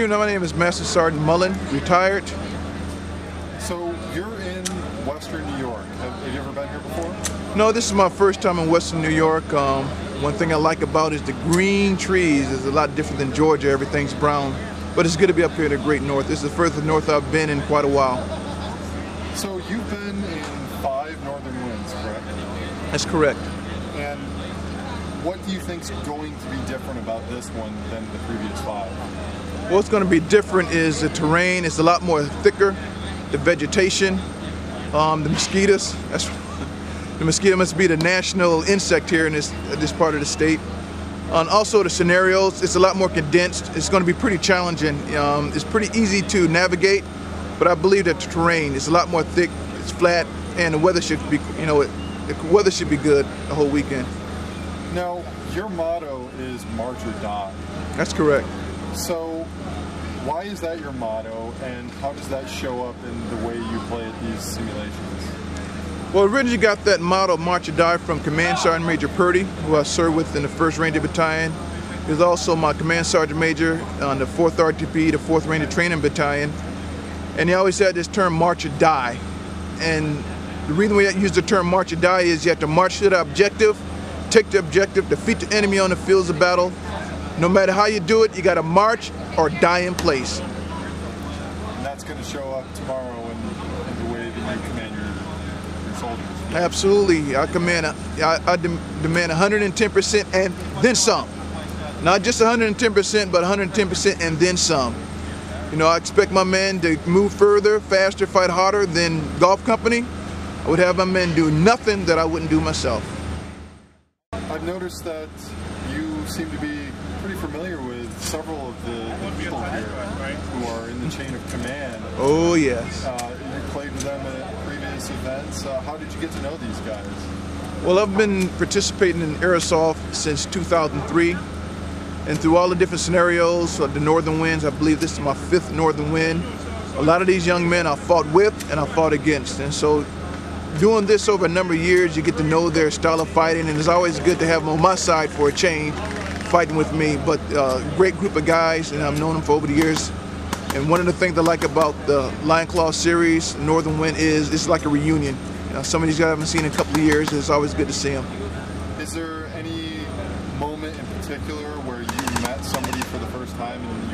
afternoon. My name is Master Sergeant Mullen, retired. So you're in Western New York. Have you ever been here before? No, this is my first time in Western New York. One thing I like about it is the green trees. It's a lot different than Georgia. Everything's brown. But it's good to be up here in the Great North. This is the furthest north I've been in quite a while. So you've been in 5 northern winds, correct? That's correct. And what do you think's going to be different about this one than the previous 5? What's going to be different is the terrain. It's a lot more thicker. The vegetation, the mosquitoes. The mosquito must be the national insect here in this part of the state. And also the scenarios, it's a lot more condensed. It's going to be pretty challenging. It's pretty easy to navigate, but I believe that the terrain is a lot more thick, it's flat, and the weather should be, the weather should be good the whole weekend. Now, your motto is march or die. That's correct. So, why is that your motto, and how does that show up in the way you play at these simulations? Well, originally got that motto, March or Die, from Command Sergeant Major Purdy, who I served with in the 1st Ranger Battalion. He was also my Command Sergeant Major on the 4th RTP, the 4th Ranger Training Battalion. And he always had this term, March or Die. And the reason we use the term March or Die is you have to march to the objective, take the objective, defeat the enemy on the fields of battle. No matter how you do it, you got to march or die in place. And that's going to show up tomorrow in the way that you command your soldiers. Absolutely. I demand 110% and then some. Not just 110%, but 110% and then some. I expect my men to move further, faster, fight harder than golf company. I would have my men do nothing that I wouldn't do myself. I've noticed that you seem to be pretty familiar with several of the people here who are in the chain of command. Oh, yes. You played with them at previous events. How did you get to know these guys? Well, I've been participating in airsoft since 2003. And through all the different scenarios, the northern winds, I believe this is my 5th northern wind. A lot of these young men I fought with and I fought against. And so doing this over a number of years, you get to know their style of fighting, and it's always good to have them on my side for a change, fighting with me. But great group of guys, and I've known them for over the years. And one of the things I like about the Lion Claw series, Northern Wind, is it's like a reunion. Some of these guys I haven't seen in a couple of years, and it's always good to see them. Is there any moment in particular where you met somebody for the first time and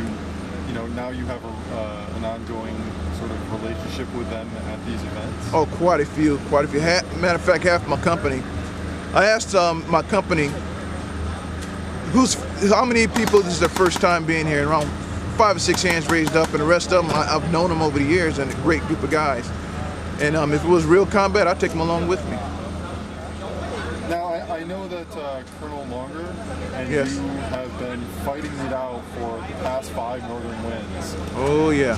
now you have an ongoing sort of relationship with them at these events? Oh, quite a few. Matter of fact, half my company. I asked my company, how many people this is their first time being here? Around 5 or 6 hands raised up, and the rest of them, I've known them over the years, and a great group of guys. And if it was real combat, I'd take them along with me. Now, I know that Colonel Longer and yes. you have been fighting it out for the past 5 northern winds. Oh, yeah.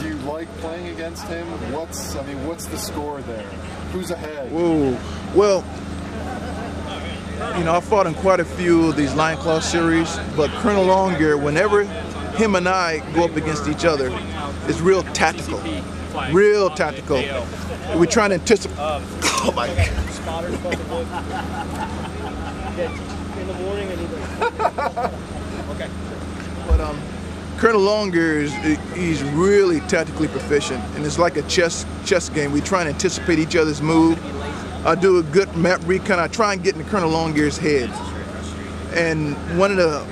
Do you like playing against him? What's the score there? Who's ahead? Whoa. Well, I fought in quite a few of these Lion Claw series, but Colonel Longer, whenever him and I go up against each other, it's real tactical. Real tactical. We're trying to anticipate. Oh my God. In the morning and okay. But Colonel Longer he's really tactically proficient, and it's like a chess game. We try and anticipate each other's move. I do a good map recon. I try and get in Colonel Longer's head. And one of the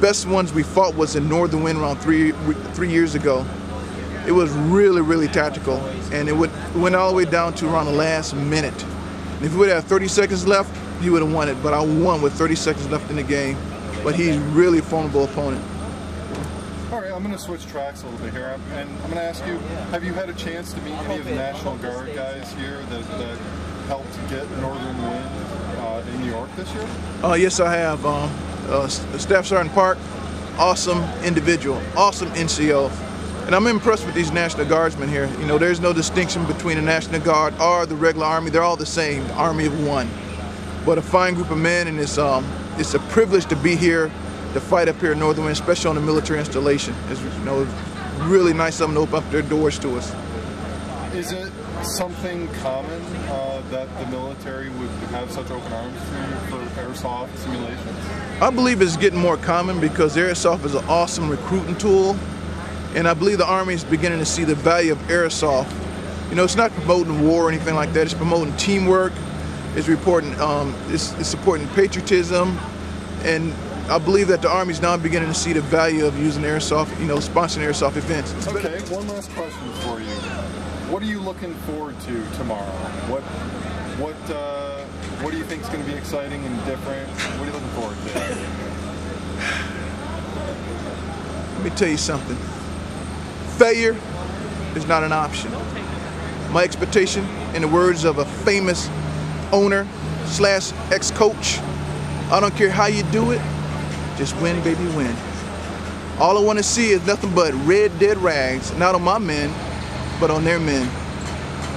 best ones we fought was in Northern Wind around 3 years ago. It was really, really tactical, and it went all the way down to around the last minute. And if we would have 30 seconds left, he would have won it, but I won with 30 seconds left in the game. But he's really a formidable opponent. All right, I'm going to switch tracks a little bit here, and I'm going to ask you, have you had a chance to meet any of the National Guard guys here that helped get Northern Wind in New York this year? Yes, I have. Staff Sergeant Park, awesome individual, awesome NCO. And I'm impressed with these National Guardsmen here. There's no distinction between the National Guard or the regular Army. They're all the same, the Army of one. But a fine group of men, and it's a privilege to be here to fight up here in Northern Wind, especially on the military installation. It's really nice of them to open up their doors to us. Is it something common that the military would have such open arms for airsoft simulations? I believe it's getting more common because airsoft is an awesome recruiting tool, and I believe the Army is beginning to see the value of airsoft. You know, it's not promoting war or anything like that. It's promoting teamwork. It's supporting patriotism, and I believe that the Army is now beginning to see the value of using airsoft, you know, sponsoring airsoft events. Okay, one last question for you. What are you looking forward to tomorrow? What do you think is going to be exciting and different? What are you looking forward to? Let me tell you something. Failure is not an option. My expectation, in the words of a famous owner / ex-coach, I don't care how you do it, just win, baby, win. All I want to see is nothing but red, dead rags, not on my men, but on their men.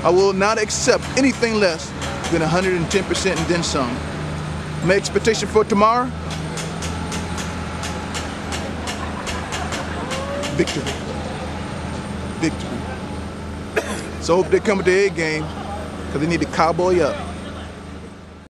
I will not accept anything less than 110% and then some. My expectation for tomorrow? Victory. Victory. So I hope they come with the A game because they need to cowboy up.